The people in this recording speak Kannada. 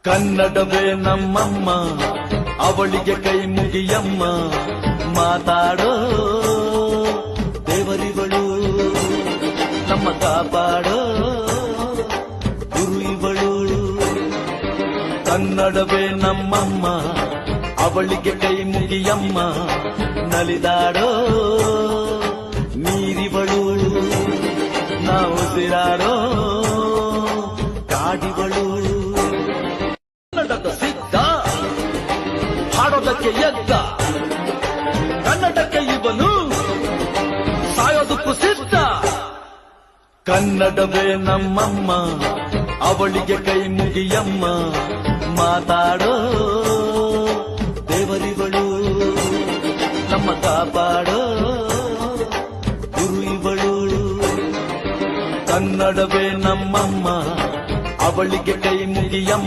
ಕನ್ನಡವೇ ನಮ್ಮಮ್ಮ, ಅವಳಿಗೆ ಕೈ ಮುಗಿಯಮ್ಮ. ಮಾತಾಡೋ ದೇವರಿವಳು, ನಮ್ಮ ಕಾಪಾಡೋ ಗುರು ಇವಳು. ಕನ್ನಡವೇ ನಮ್ಮಮ್ಮ, ಅವಳಿಗೆ ಕೈ ಮುಗಿಯಮ್ಮ. ನಲಿದಾಡೋ ನೀರಿವಳು, ನಾವು ಉಸಿರಾಡೋ ಕಾಡಿವಳು. ಕನ್ನಡದ ಸಿದ್ಧ, ಹಾಡೋದಕ್ಕೆ ಎದ್ದ, ಕನ್ನಡಕ್ಕೆ ಇವನು ಸಾಯೋದಕ್ಕೂ ಸಿದ್ಧ. ಕನ್ನಡವೇ ನಮ್ಮಮ್ಮ, ಅವಳಿಗೆ ಕೈ ಮುಗಿಯಮ್ಮ. ಮಾತಾಡೋ ದೇವರಿವಳು, ನಮ್ಮ ಕಾಪಾಡೋ ಗುರು ಇವಳು. ಕನ್ನಡವೇ ನಮ್ಮಮ್ಮ, ಅವಳಿಗೆ ಕೈ ಮುಗಿಯಮ್ಮ.